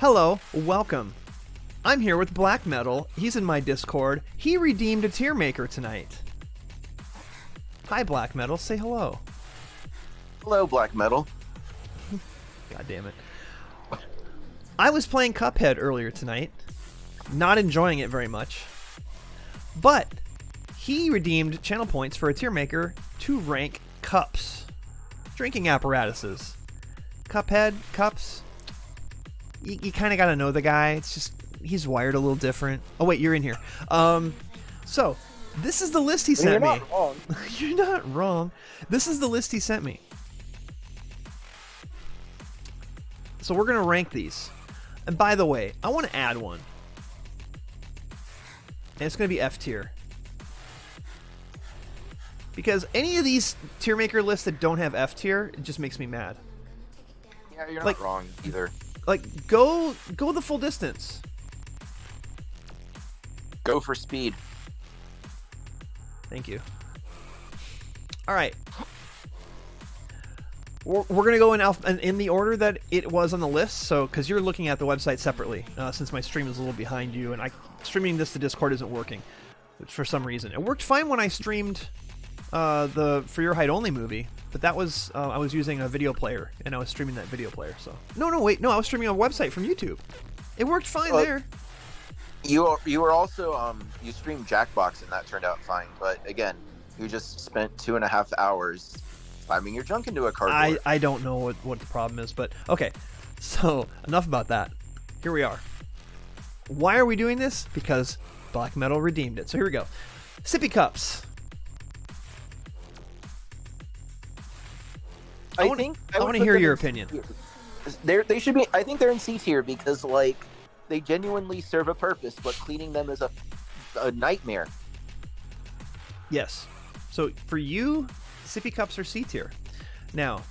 Hello, welcome. I'm here with Black Metal. He's in my Discord. He redeemed a tier maker tonight. Hi, Black Metal. Say hello. Hello, Black Metal. God damn it. I was playing Cuphead earlier tonight. Not enjoying it very much. But he redeemed channel points for a tier maker to rank cups. Drinking apparatuses. Cuphead, cups. You kind of got to know the guy. It's just, he's wired a little different. Oh, wait, you're in here. So, this is the list he sent me. You're not wrong. You're not wrong. This is the list he sent me. So we're going to rank these. And by the way, I want to add one. And it's going to be F tier. Because any of these tier maker lists that don't have F tier, it just makes me mad. Yeah, you're not wrong either. Like, go the full distance. Go for speed. Thank you. All right. We're going to go in the order that it was on the list. So, because you're looking at the website separately, since my stream is a little behind you, and streaming this to Discord isn't working for some reason. It worked fine when I streamed the For Your Height Only movie, but that was I was using a video player, and I was streaming that video player. So no, I was streaming a website from YouTube. It worked fine there. You were also you streamed Jackbox, and that turned out fine. But again, you just spent 2.5 hours climbing your junk into a cardboard. I don't know what the problem is, but okay. So enough about that. Here we are. Why are we doing this? Because Black Metal redeemed it. So here we go. Sippy cups. I want to hear your opinion. They should be. I think they're in C tier because they genuinely serve a purpose, but cleaning them is a nightmare. Yes. So for you, sippy cups are C tier. Now,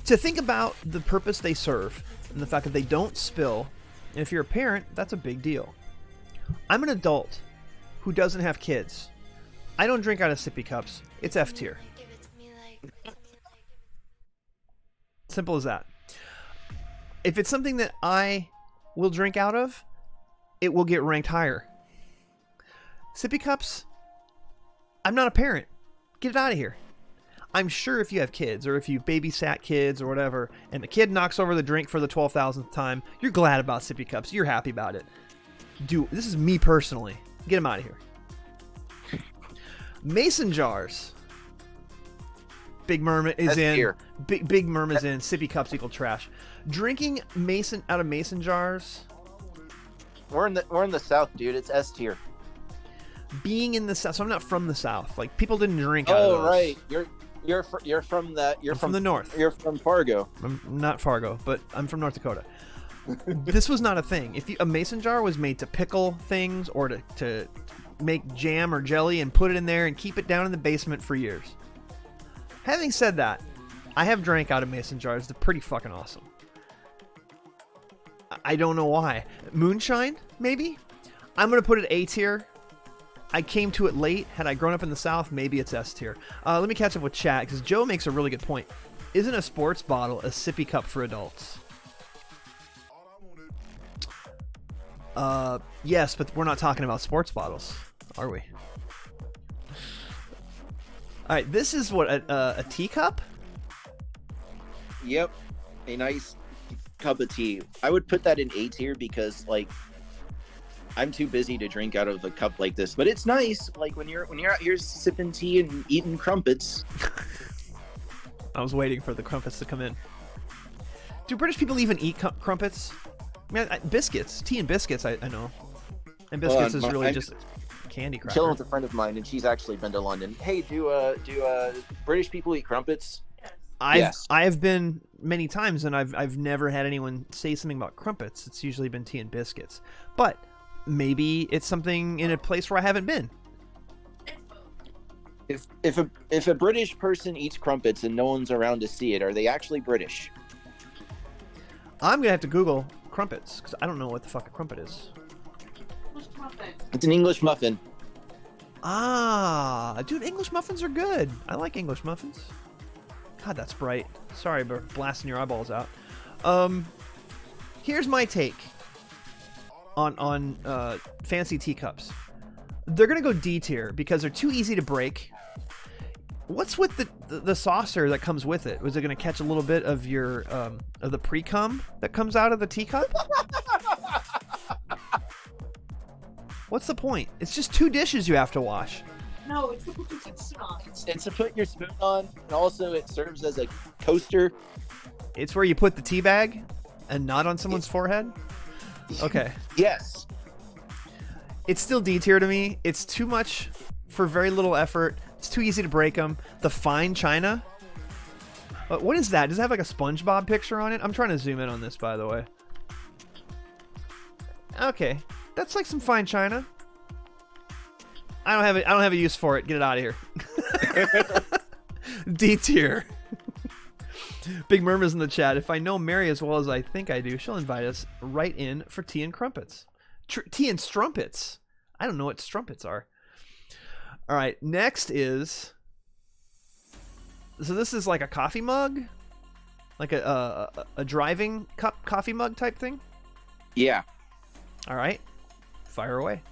to think about the purpose they serve and the fact that they don't spill, and if you're a parent, that's a big deal. I'm an adult who doesn't have kids. I don't drink out of sippy cups. It's F tier. Simple as that. If it's something that I will drink out of, it will get ranked higher. Sippy cups, I'm not a parent. Get it out of here. I'm sure if you have kids or if you babysat kids or whatever, and the kid knocks over the drink for the 12,000th time, you're glad about sippy cups. You're happy about it. This is me personally. Get them out of here. Mason jars. Big Merma is in. Tier. Big Merma is in. Sippy cups equal trash. Drinking out of mason jars. We're in the South, dude. It's S tier. Being in the South, so I'm not from the South. Like, people didn't drink out of those. Oh right, you're from that. You're from the North. You're from Fargo. I'm not Fargo, but I'm from North Dakota. This was not a thing. If a mason jar was made to pickle things or to make jam or jelly and put it in there and keep it down in the basement for years. Having said that, I have drank out of mason jars. They're pretty fucking awesome. I don't know why. Moonshine, maybe? I'm going to put it A tier. I came to it late. Had I grown up in the South, maybe it's S tier. Let me catch up with chat, because Joe makes a really good point. Isn't a sports bottle a sippy cup for adults? Yes, but we're not talking about sports bottles, are we? All right, this is what, a teacup? Yep, a nice cup of tea. I would put that in A tier because, I'm too busy to drink out of a cup like this. But it's nice, when you're out here sipping tea and eating crumpets. I was waiting for the crumpets to come in. Do British people even eat crumpets? I mean, biscuits, tea and biscuits. I know, and biscuits is really just candy cracker. Chilling with a friend of mine, and she's actually been to London. Hey, do British people eat crumpets? Yes. I have been many times, and I've never had anyone say something about crumpets. It's usually been tea and biscuits. But maybe it's something in a place where I haven't been. If a British person eats crumpets and no one's around to see it, are they actually British? I'm gonna have to Google crumpets because I don't know what the fuck a crumpet is. It's an English muffin. Ah, dude, English muffins are good. I like English muffins. God, that's bright. Sorry for blasting your eyeballs out. Here's my take on fancy teacups. They're gonna go D tier because they're too easy to break. What's with the saucer that comes with it? Was it gonna catch a little bit of your of the pre-cum that comes out of the teacup? What's the point? It's just 2 dishes you have to wash. No, it's to put your spoon on. It's to put your spoon on, and also it serves as a coaster. It's where you put the tea bag and not on someone's forehead? Okay. Yes. It's still D tier to me. It's too much for very little effort. It's too easy to break them. The fine china. What is that? Does it have like a SpongeBob picture on it? I'm trying to zoom in on this, by the way. Okay, that's like some fine china. I don't have a use for it. Get it out of here. D tier. Big murmurs in the chat. If I know Mary as well as I think I do, she'll invite us right in for tea and crumpets. Tea and strumpets. I don't know what strumpets are. All right, next is... So this is like a coffee mug? Like a driving cup coffee mug type thing? Yeah. All right. Fire away.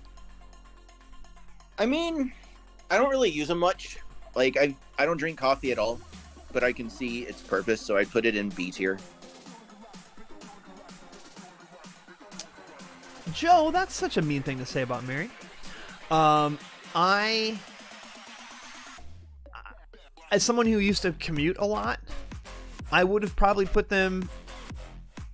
I mean, I don't really use them much. Like, I don't drink coffee at all, but I can see its purpose, so I'd put it in B tier. Joe, that's such a mean thing to say about Mary. As someone who used to commute a lot, I would have probably put them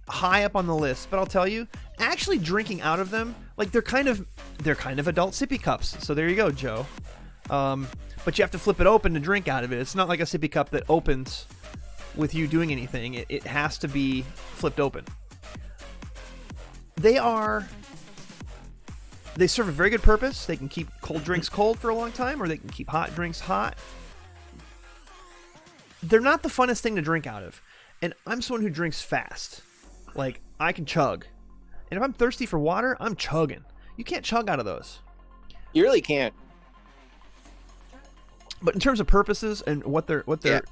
high up on the list. But I'll tell you, actually drinking out of them, like they're kind of adult sippy cups. So there you go, Joe. But you have to flip it open to drink out of it. It's not like a sippy cup that opens with you doing anything. It has to be flipped open. They serve a very good purpose. They can keep cold drinks cold for a long time, or they can keep hot drinks hot. They're not the funnest thing to drink out of. And I'm someone who drinks fast. Like, I can chug. And if I'm thirsty for water, I'm chugging. You can't chug out of those. You really can't. But in terms of purposes and what they're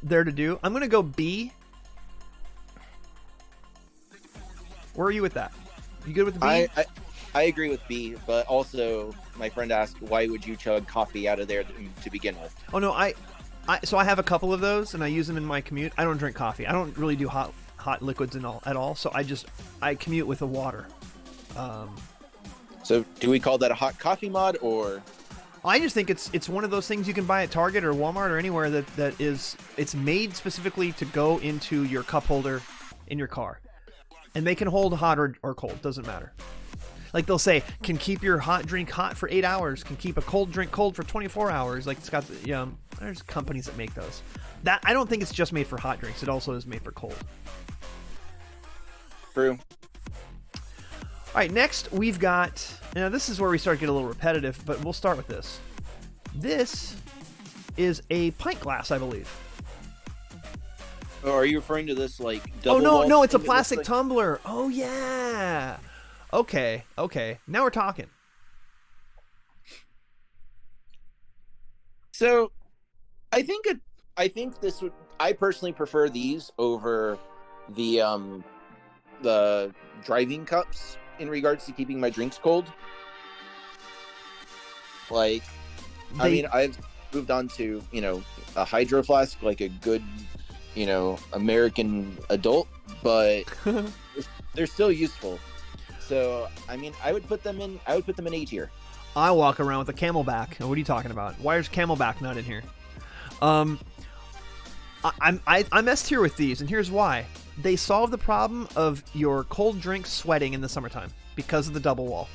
there to do, I'm going to go B. Where are you with that? You good with B? I agree with B, but also my friend asked, why would you chug coffee out of there to begin with? Oh, no, so I have a couple of those, and I use them in my commute. I don't drink coffee. I don't really do hot liquids at all. So I commute with the water. So do we call that a hot coffee mod, or? I just think it's one of those things you can buy at Target or Walmart or anywhere it's made specifically to go into your cup holder in your car, and they can hold hot or cold. Doesn't matter. Like they'll say, can keep your hot drink hot for 8 hours, can keep a cold drink cold for 24 hours. Like it's got there's companies that make those. That I don't think it's just made for hot drinks. It also is made for cold. True. All right, next we've got, now this is where we start to get a little repetitive, but we'll start with this. This is a pint glass, I believe. Oh, are you referring to this like double? Oh no, it's a plastic tumbler. Oh yeah. Okay. Now we're talking. So, I think this would. I personally prefer these over the driving cups in regards to keeping my drinks cold. Like, I mean, I've moved on to a hydro flask, like a good American adult, but they're still useful. So, I mean, I would put them in A tier. I walk around with a Camelback. What are you talking about? Why is Camelback not in here? I'm S tier with these, and here's why. They solve the problem of your cold drinks sweating in the summertime because of the double wall.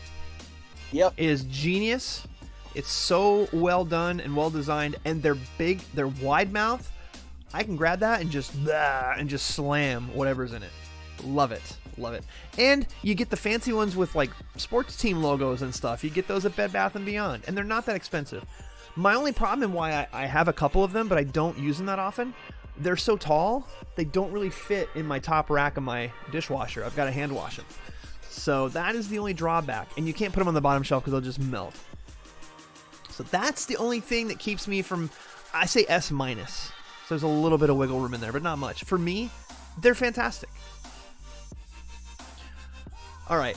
Yep. It is genius. It's so well done and well designed, and they're big. They're wide mouth. I can grab that and just slam whatever's in it. Love it. And you get the fancy ones with like sports team logos and stuff. You get those at Bed Bath & Beyond, and they're not that expensive. My only problem and why I have a couple of them, but I don't use them that often, they're so tall, they don't really fit in my top rack of my dishwasher. I've got to hand wash them. So that is the only drawback. And you can't put them on the bottom shelf because they'll just melt. So that's the only thing that keeps me from, I say S minus. So there's a little bit of wiggle room in there, but not much. For me, they're fantastic. All right,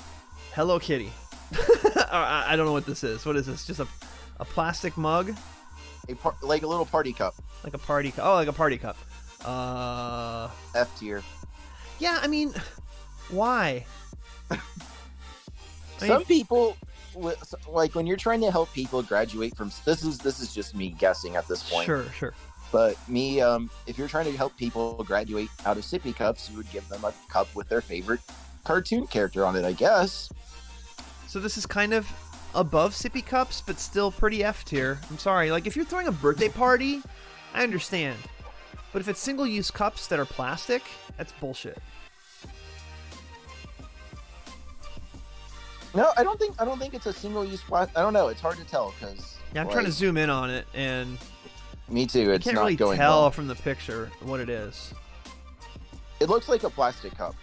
Hello Kitty. I don't know what this is. What is this? Just a plastic mug? Like a little party cup. Like a party cup. Oh, like a party cup. F tier. Yeah, I mean, why? Some people, like when you're trying to help people graduate from, this is just me guessing at this point. Sure. But me, if you're trying to help people graduate out of sippy cups, you would give them a cup with their favorite cartoon character on it, I guess. So this is kind of above sippy cups, but still pretty F tier. I'm sorry. Like, if you're throwing a birthday party, I understand. But if it's single-use cups that are plastic, that's bullshit. No, I don't think it's a single-use plastic. I don't know. It's hard to tell because. Yeah, I'm trying to zoom in on it, and me too. It's I can't not really going tell well. from the picture what it is. It looks like a plastic cup.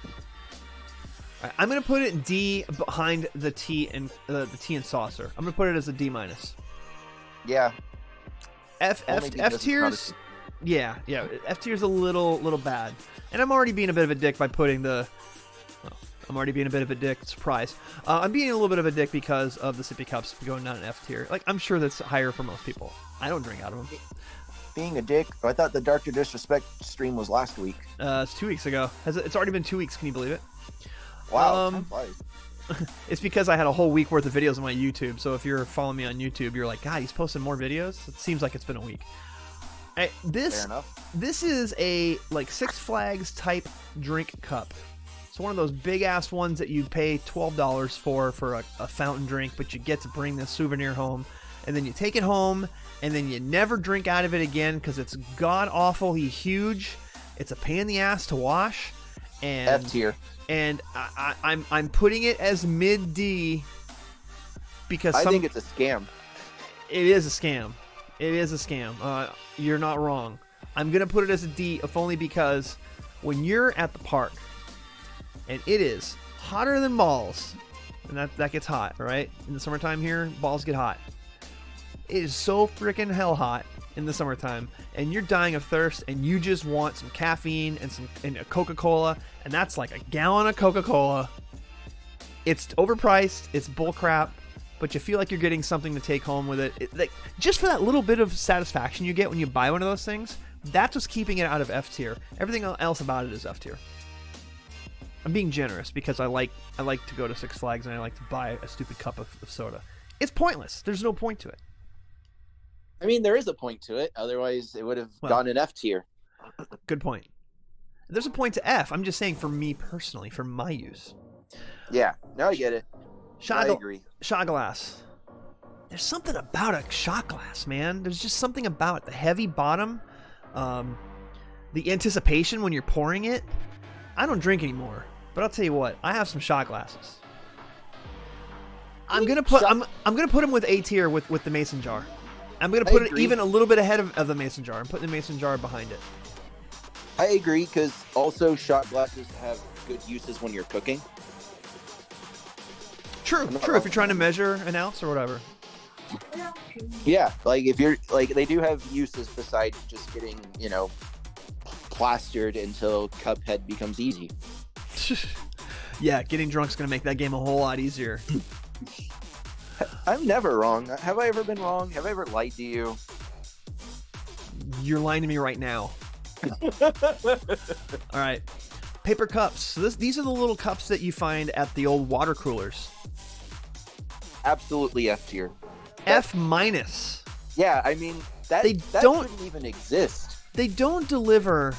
All right, I'm gonna put it D behind the tea and the tea and saucer. I'm gonna put it as a D minus. Yeah. F tiers. Yeah. F tier's a little bad, and I'm already being a bit of a dick by putting the. Well, I'm already being a bit of a dick. Surprise. I'm being a little bit of a dick because of the sippy cups going down in F tier. Like, I'm sure that's higher for most people. I don't drink out of them. Being a dick. I thought the Dr. Disrespect stream was last week. It's 2 weeks ago. It's already been 2 weeks. Can you believe it? Wow. Time flies. It's because I had a whole week worth of videos on my YouTube. So if you're following me on YouTube, you're like, God, he's posting more videos. It seems like it's been a week. Fair enough. This is a like Six Flags type drink cup. So one of those big ass ones that you pay $12 for a fountain drink, but you get to bring this souvenir home, and then you take it home, and then you never drink out of it again because it's god awfully huge. It's a pain in the ass to wash. And F tier. And I'm putting it as mid D because I think it's a scam. It is a scam. It is a scam. You're not wrong. I'm gonna put it as a D, if only because when you're at the park and it is hotter than balls, and that gets hot, right? In the summertime here, balls get hot. It is so freaking hell hot in the summertime, and you're dying of thirst, and you just want some caffeine and a Coca-Cola, and that's like a gallon of Coca-Cola. It's overpriced. It's bullcrap. But you feel like you're getting something to take home with it. Like, just for that little bit of satisfaction you get when you buy one of those things, that's what's keeping it out of F tier. Everything else about it is F tier. I'm being generous because I like to go to Six Flags and I like to buy a stupid cup of soda. It's pointless. There's no point to it. I mean, there is a point to it. Otherwise, it would have gone in F tier. Good point. There's a point to F. I'm just saying for me personally, for my use. Yeah. No, I get it. I agree. Shot glass. There's something about a shot glass, man. There's just something about it. The heavy bottom, the anticipation when you're pouring it. I don't drink anymore, but I'll tell you what. I have some shot glasses. I'm gonna put them with A tier with the mason jar. I'm gonna put it even a little bit ahead of the mason jar. I'm putting the mason jar behind it. I agree because also shot glasses have good uses when you're cooking. True. If you're trying to measure an ounce or whatever. Yeah, like if you're like they do have uses besides just getting, plastered until Cuphead becomes easy. Yeah, getting drunk's gonna make that game a whole lot easier. I'm never wrong. Have I ever been wrong? Have I ever lied to you? You're lying to me right now. All right. Paper cups. So these are the little cups that you find at the old water coolers. Absolutely F tier. F minus. Yeah, I mean that shouldn't even exist. They don't deliver.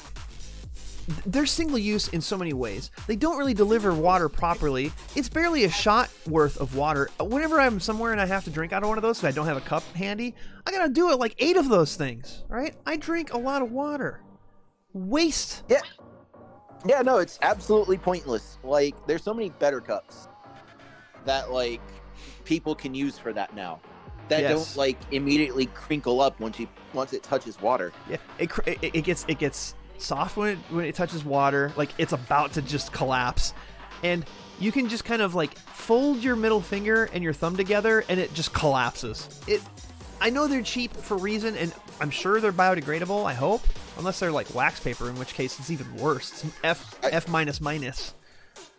They're single use in so many ways. They don't really deliver water properly. It's barely a shot worth of water. Whenever I'm somewhere and I have to drink out of one of those because I don't have a cup handy, I gotta do it like 8 of those things. Right? I drink a lot of water. Waste. Yeah. Yeah, no, it's absolutely pointless. Like, there's so many better cups that people can use for that now. That don't immediately crinkle up once it touches water. Yeah, it gets soft when it touches water. Like it's about to just collapse, and you can just kind of fold your middle finger and your thumb together, and it just collapses. I know they're cheap for a reason, and I'm sure they're biodegradable. I hope, unless they're like wax paper, in which case it's even worse. It's F minus minus.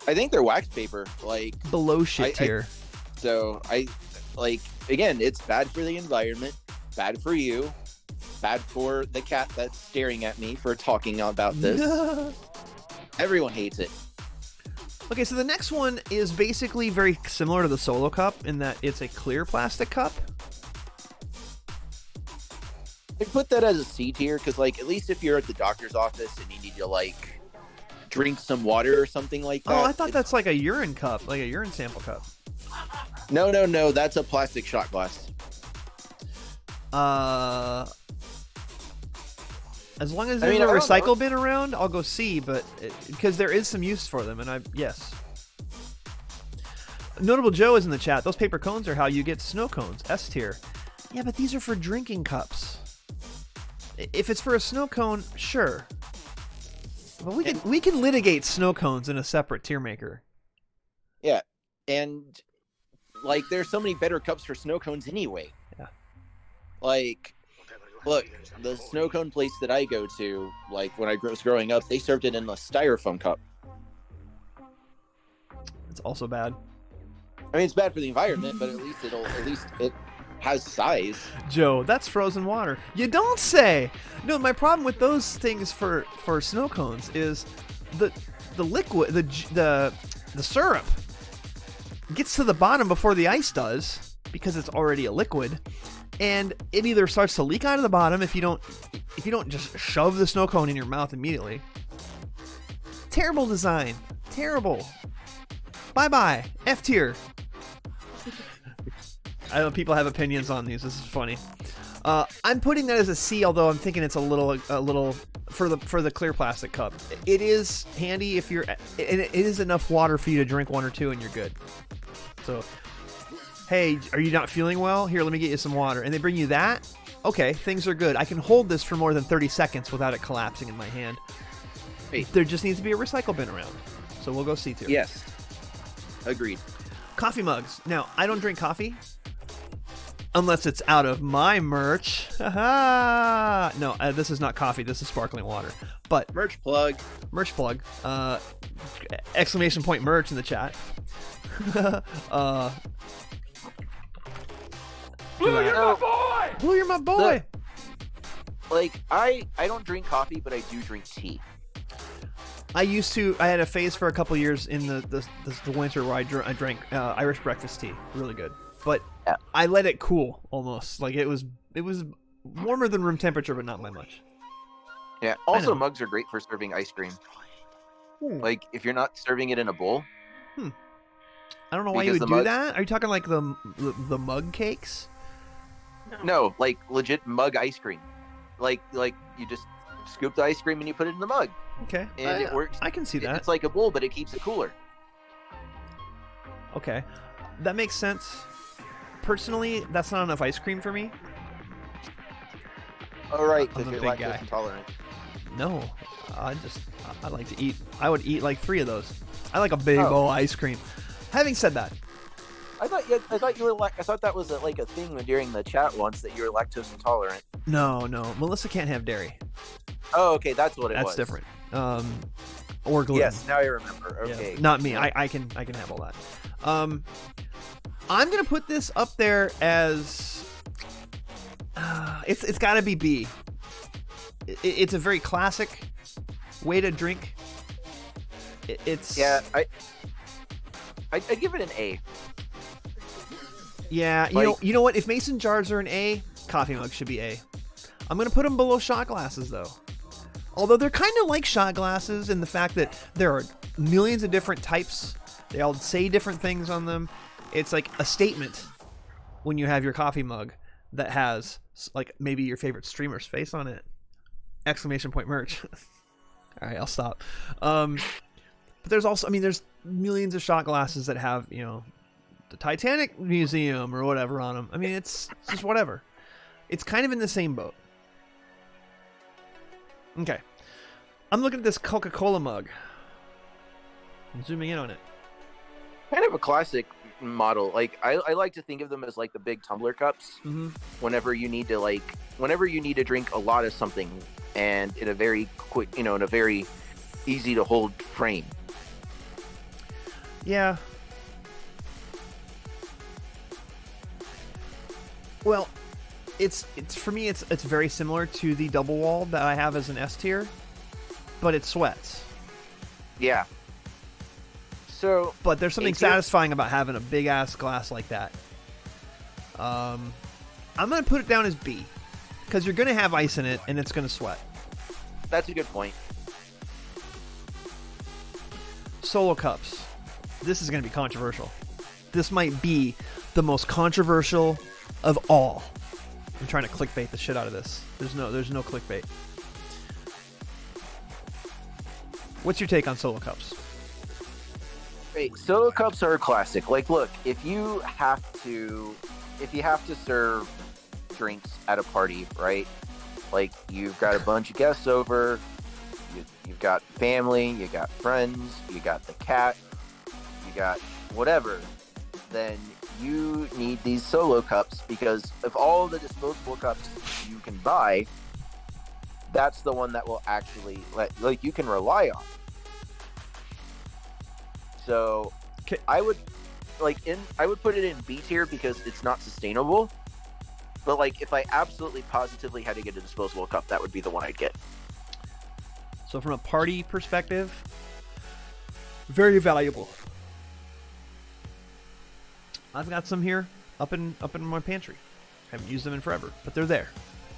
I think they're wax paper. Like, Below shit I- tier. so I like, again, it's bad for the environment, bad for you, bad for the cat that's staring at me for talking about this. Everyone hates it. Okay, so the next one is basically very similar to the Solo Cup in that it's a clear plastic cup. I put that as a C tier because, like, at least if you're at the doctor's office and you need to, like, drink some water or something like that. Oh, I thought that's like a urine cup, like a urine sample cup. No, that's a plastic shot glass. As long as I there's mean, a I don't recycle know. bin around, I'll go C, but because there is some use for them, and yes. Notable Joe is in the chat. Those paper cones are how you get snow cones. S tier. Yeah, but these are for drinking cups. If it's for a snow cone, sure. But we can litigate snow cones in a separate tier maker. Yeah, and like, there's so many better cups for snow cones anyway. Yeah. Like, look, the snow cone place that I go to, like when I was growing up, they served it in a styrofoam cup. It's also bad. I mean, it's bad for the environment, but at least it has size. Joe, that's frozen water. You don't say. No, my problem with those things for snow cones is the liquid, the syrup gets to the bottom before the ice does because it's already a liquid, and it either starts to leak out of the bottom if you don't just shove the snow cone in your mouth immediately. Terrible design. Terrible. Bye-bye. F tier. I know people have opinions on these. This is funny. I'm putting that as a C, although I'm thinking it's a little for the clear plastic cup. It is handy if you're, and it is enough water for you to drink one or two, and you're good. So, hey, are you not feeling well? Here, let me get you some water. And they bring you that. Okay, things are good. I can hold this for more than 30 seconds without it collapsing in my hand. Hey. There just needs to be a recycle bin around. So we'll go C tier. Yes, agreed. Coffee mugs. Now, I don't drink coffee. Unless it's out of my merch. No, this is not coffee. This is sparkling water. But Merch plug. merch plug. Exclamation point merch in the chat. Blue, you're my boy! Blue, you're my boy. Like, I don't drink coffee, but I do drink tea. I had a phase for a couple years in the winter where I drank Irish breakfast tea. Really good. But Yeah. I let it cool almost. Like it was warmer than room temperature, but not by much. Yeah. I Also, know. mugs are great for serving ice cream. Hmm. Like, if you're not serving it in a bowl. I don't know why you Because would the do mug- that. Are you talking like the mug cakes? No, like legit mug ice cream. Like you just scoop the ice cream and you put it in the mug, Okay, and it works. I can see that. It's like a bowl, but it keeps it cooler. Okay, that makes sense. Personally, that's not enough ice cream for me. All right, I'm because a you're big lactose guy. intolerant. No, I like to eat. I would eat like 3 of those. I like a big Oh. bowl of ice cream. Having said that, I thought you were. I thought that was like a thing during the chat once, that you were lactose intolerant. no, Melissa can't have dairy. Oh, okay, that's what it was. That's different. Or gluten. Yes, now I remember. Yeah, Okay, not me. I can have all that. I'm gonna put this up there as it's got to be B. It's a very classic way to drink. It's Yeah, I give it an A. yeah. You know what? If mason jars are an A, coffee mugs should be A. I'm gonna put them below shot glasses though. Although they're kind of like shot glasses in the fact that there are millions of different types. They all say different things on them. It's like a statement when you have your coffee mug that has like maybe your favorite streamer's face on it. Exclamation point merch. All right, I'll stop. But there's also, there's millions of shot glasses that have, the Titanic Museum or whatever on them. It's just whatever. It's kind of in the same boat. Okay. I'm looking at this Coca-Cola mug. I'm zooming in on it. Kind of a classic model. Like, I like to think of them as like the big tumbler cups. Mm-hmm. Whenever you need to drink a lot of something, and in a very quick, in a very easy to hold frame. Yeah. Well, it's for me. It's very similar to the double wall that I have as an S tier, but it sweats. Yeah. So, But there's something A tier? satisfying about having a big ass glass like that. I'm gonna put it down as B, because you're gonna have ice in it and it's gonna sweat. That's a good point. Solo cups. This is gonna be controversial. This might be the most controversial of all. I'm trying to clickbait the shit out of this. There's no clickbait. What's your take on solo cups? Wait, solo cups are a classic. Like, look, if you have to serve drinks at a party, right? Like, you've got a bunch of guests over, you've got family, you got friends, you got the cat, you got whatever, then you need these solo cups, because of all the disposable cups you can buy, that's the one that will actually you can rely on. So Okay. I would put it in B tier because it's not sustainable. But like, if I absolutely positively had to get a disposable cup, that would be the one I'd get. So from a party perspective, very valuable. I've got some here up in my pantry. Haven't used them in forever, but they're there.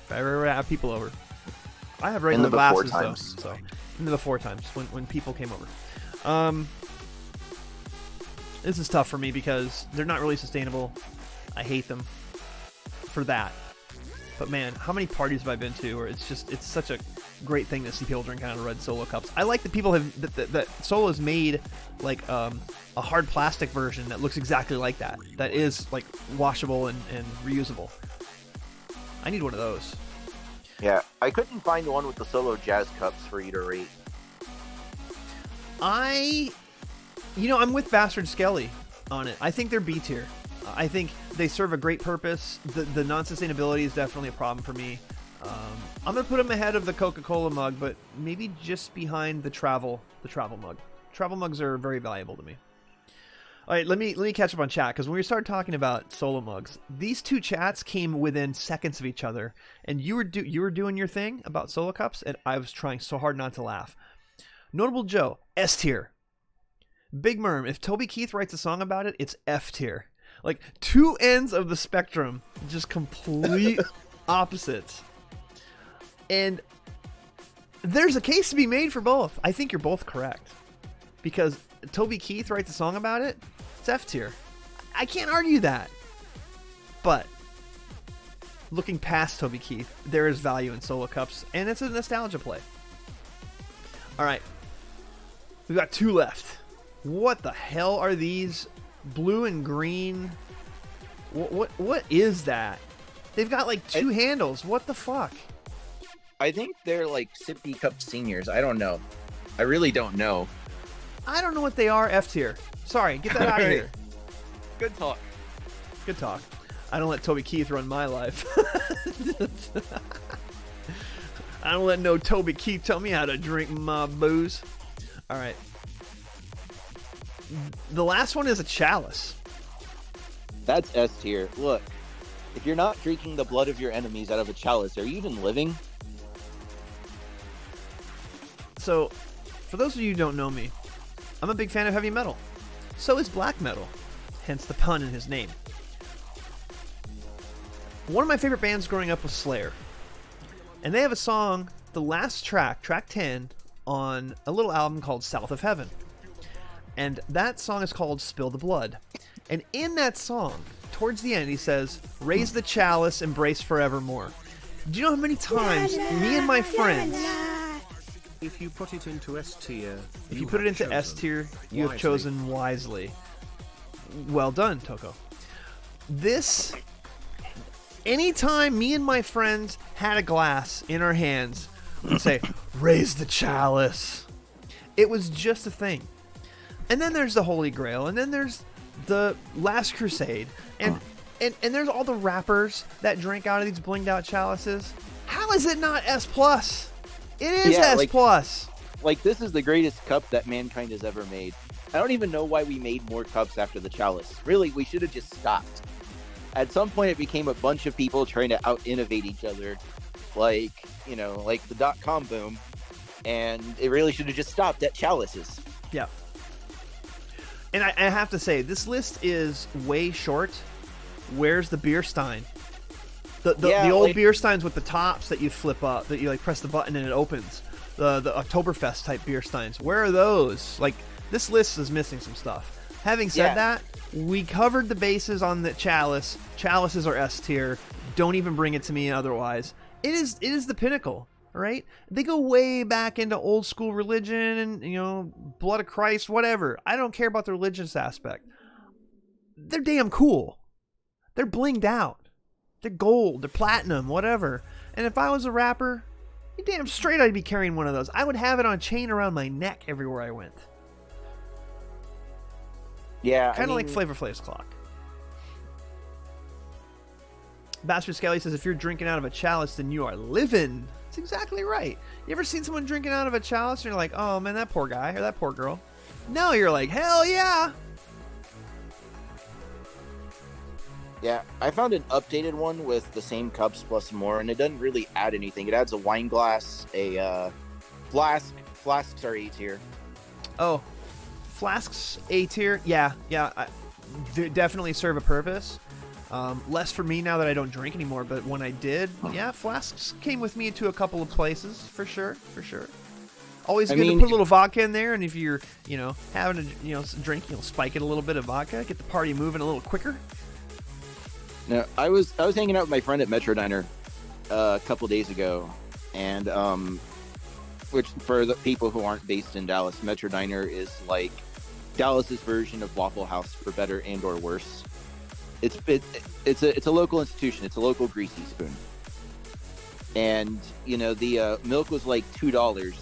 If I ever have people over, I have regular before glasses times. though. So in the before times when people came over. This is tough for me because they're not really sustainable. I hate them for that. But man, how many parties have I been to where it's such a great thing to see people drink out of red Solo cups. I like that people have that Solo has made like a hard plastic version that looks exactly like that. That is like washable and reusable. I need one of those. Yeah, I couldn't find the one with the Solo jazz cups for you to rate. I'm with Bastard Skelly on it. I think they're B tier. I think they serve a great purpose. The non-sustainability is definitely a problem for me. I'm gonna put them ahead of the Coca-Cola mug, but maybe just behind the travel mug. Travel mugs are very valuable to me. All right, let me catch up on chat, because when we started talking about solo mugs, these two chats came within seconds of each other, and you were doing your thing about solo cups, and I was trying so hard not to laugh. Notable Joe, S tier. Big Merm, if Toby Keith writes a song about it, it's F tier. Like, two ends of the spectrum, just complete opposites. And there's a case to be made for both. I think you're both correct. Because Toby Keith writes a song about it, it's F tier. I can't argue that. But looking past Toby Keith, there is value in solo cups, and it's a nostalgia play. All right. We've got two left. What the hell are these? Blue and green. What is that? They've got like two handles. What the fuck? I think they're like sippy cup seniors. I don't know. I really don't know. I don't know what they are. F tier. Sorry, get that out of here. Good talk. Good talk. I don't let Toby Keith run my life. I don't let no Toby Keith tell me how to drink my booze. All right. The last one is a chalice. That's S tier. Look, if you're not drinking the blood of your enemies out of a chalice, are you even living? So, for those of you who don't know me, I'm a big fan of heavy metal. So is black metal, hence the pun in his name. One of my favorite bands growing up was Slayer. And they have a song, the last track, track 10, on a little album called South of Heaven. And that song is called Spill the Blood. And in that song, towards the end, he says, raise the chalice, embrace forevermore. Do you know how many times me and my friends... If you put it into S tier, If you put it into S tier, you have chosen wisely. Well done, Toko. This... Anytime me and my friends had a glass in our hands, we'd say, raise the chalice. It was just a thing. And then there's the Holy Grail, and then there's the Last Crusade, and there's all the rappers that drink out of these blinged out chalices. How is it not S+? It is S+. Like, this is the greatest cup that mankind has ever made. I don't even know why we made more cups after the chalice. Really, we should have just stopped. At some point, it became a bunch of people trying to out-innovate each other, like, you know, like the .com boom, and it really should have just stopped at chalices. Yeah. And I have to say, this list is way short. Where's the beer stein? The old beer steins with the tops that you flip up, that you like press the button and it opens. The Oktoberfest type beer steins. Where are those? Like, this list is missing some stuff. Having said that, we covered the bases on the chalice. Chalices are S tier. Don't even bring it to me otherwise. It is the pinnacle, right? They go way back into old school religion and, you know, blood of Christ, whatever. I don't care about the religious aspect. They're damn cool. They're blinged out. They're gold. They're platinum, whatever. And if I was a rapper, you damn straight I'd be carrying one of those. I would have it on a chain around my neck everywhere I went. Yeah, kind of like Flavor Flav's clock. Bastard Skelly says, if you're drinking out of a chalice, then you are living. That's exactly right. You ever seen someone drinking out of a chalice and you're like, oh man, that poor guy or that poor girl? No, you're like, hell yeah. Yeah, I found an updated one with the same cups plus more, and it doesn't really add anything. It adds a wine glass, a flask. Flasks are A tier. Oh, flasks A tier. Yeah. They definitely serve a purpose. Less for me now that I don't drink anymore, but when I did, yeah, flasks came with me to a couple of places for sure. Always good to put a little vodka in there, and if you're, you know, having a drink, you'll spike it a little bit of vodka, get the party moving a little quicker. No, I was hanging out with my friend at Metro Diner a couple days ago, and which for the people who aren't based in Dallas, Metro Diner is like Dallas's version of Waffle House for better and or worse. It's a local institution. It's a local greasy spoon, and you know the milk was like $2,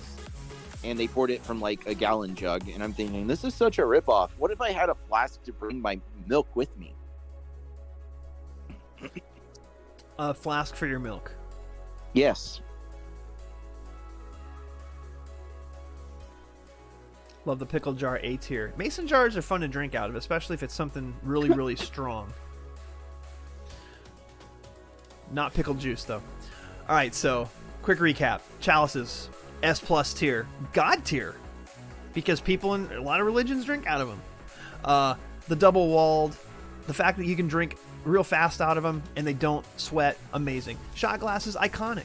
and they poured it from like a gallon jug, and I'm thinking this is such a ripoff. What if I had a flask to bring my milk with me? A flask for your milk. Yes. Love the pickle jar A tier. Mason jars are fun to drink out of, especially if it's something really, really strong. Not pickled juice, though. All right, so quick recap. Chalices, S plus tier. God tier. Because people in a lot of religions drink out of them. The double walled. The fact that you can drink real fast out of them and they don't sweat, amazing. Shot glasses, iconic.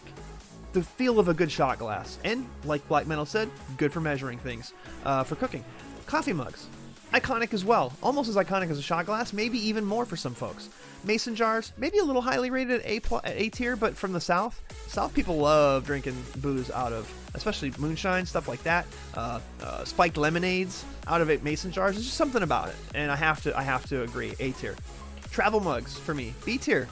The feel of a good shot glass. And, like Black Metal said, good for measuring things, for cooking. Coffee mugs, iconic as well. Almost as iconic as a shot glass, maybe even more for some folks. Mason jars, maybe a little highly rated A tier, but from the South people love drinking booze out of, especially moonshine, stuff like that. Spiked lemonades out of mason jars. There's just something about it, and I have to agree. A tier. Travel mugs for me, B tier.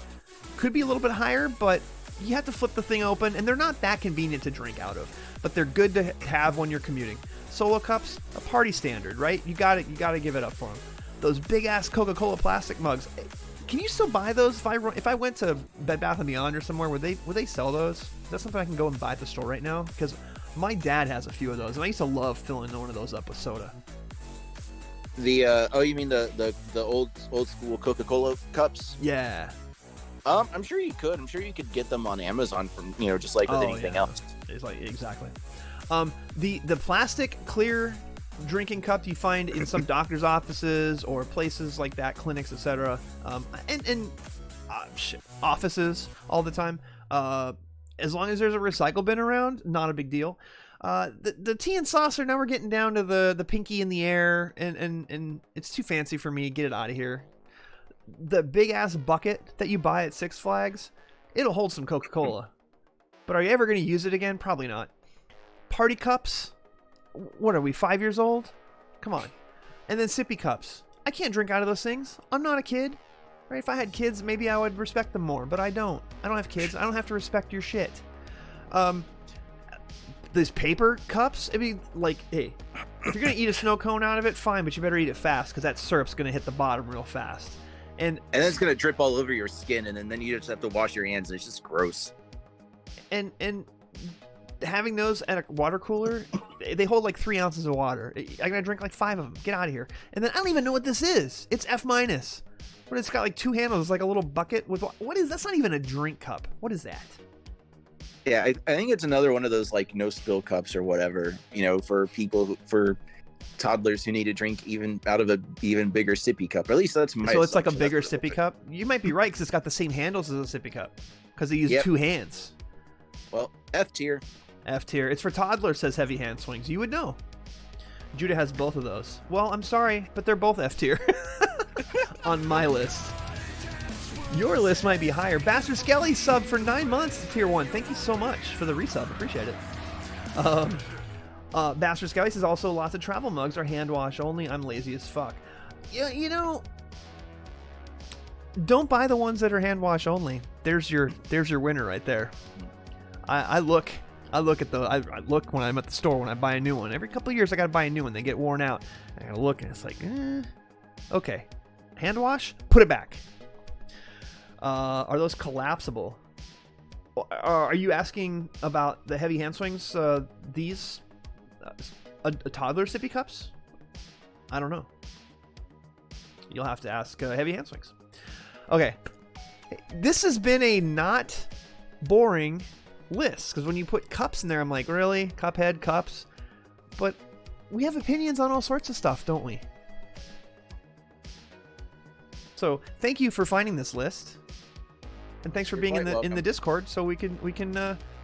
Could be a little bit higher, but you have to flip the thing open, and they're not that convenient to drink out of, but they're good to have when you're commuting. Solo cups, a party standard, right? You got to give it up for them. Those big ass Coca-Cola plastic mugs. Can you still buy those? If I went to Bed Bath & Beyond or somewhere, would they sell those? Is that something I can go and buy at the store right now? Because my dad has a few of those, and I used to love filling one of those up with soda. The you mean the old school Coca-Cola cups? Yeah. I'm sure you could. I'm sure you could get them on Amazon from, you know, just like with anything else. It's like exactly. The plastic clear drinking cup you find in some doctor's offices or places like that, clinics, etc. And offices all the time. As long as there's a recycle bin around, not a big deal. The tea and saucer, now we're getting down to the pinky in the air, and it's too fancy for me. Get it out of here. The big ass bucket that you buy at Six Flags, it'll hold some Coca-Cola, but are you ever going to use it again? Probably not. Party cups, what are we, 5 years old? Come on. And then sippy cups. I can't drink out of those things. I'm not a kid. Right? If I had kids, maybe I would respect them more, but I don't. I don't have kids. I don't have to respect your shit. These paper cups, I mean, like, hey, if you're going to eat a snow cone out of it, fine, but you better eat it fast, because that syrup's going to hit the bottom real fast. And then it's going to drip all over your skin, and then you just have to wash your hands, and it's just gross. And having those at a water cooler, they hold like 3 ounces of water. I'm gonna drink like 5 of them. Get out of here. And then I don't even know what this is. It's F-. But it's got like 2 handles. It's like a little bucket with what is? That's not even a drink cup. What is that? Yeah, I think it's another one of those like no spill cups or whatever. For for toddlers who need to drink even out of a even bigger sippy cup. Or at least that's my. So it's like a assumption. bigger That's what it sippy looks cup. You might be right because it's got the same handles as a sippy cup. Because they use Yep. 2 hands. like. Well, F tier. F tier. It's for toddlers, says Heavy Hand Swings. You would know. Judah has both of those. Well, I'm sorry, but they're both F tier on my list. Your list might be higher. Bastard Skelly sub for 9 months to tier 1. Thank you so much for the resub. Appreciate it. Bastard Skelly says also lots of travel mugs are hand wash only. I'm lazy as fuck. Yeah, don't buy the ones that are hand wash only. There's your winner right there. I look when I'm at the store when I buy a new one. Every couple of years I gotta buy a new one. They get worn out. I gotta look and it's like, okay, hand wash, put it back. Are those collapsible? Are you asking about the Heavy Hand Swings? These a toddler sippy cups? I don't know. You'll have to ask Heavy Hand Swings. Okay, this has been a not boring list because when you put cups in there, I'm like, really? Cuphead cups? But we have opinions on all sorts of stuff, don't we? So thank you for finding this list, and thanks for You're being in quite the welcome. Discord so we can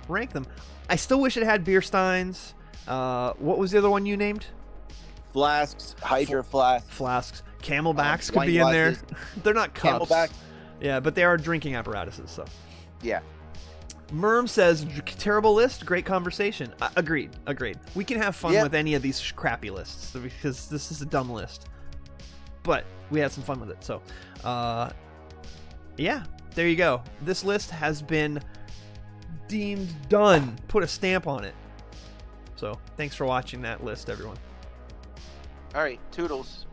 rank them. I still wish it had beer steins. What was the other one you named? Flasks, Hydra flasks, Flasks. Camelbacks could wine be in there. glasses. They're not cups. Camelback. Yeah, but they are drinking apparatuses. So Yeah. Merm says terrible list, great conversation. Agreed. We can have fun Yeah. with any of these crappy lists because this is a dumb list, but we had some fun with it. So, yeah, there you go. This list has been deemed done. Put a stamp on it. So, thanks for watching that list, everyone. All right. Toodles.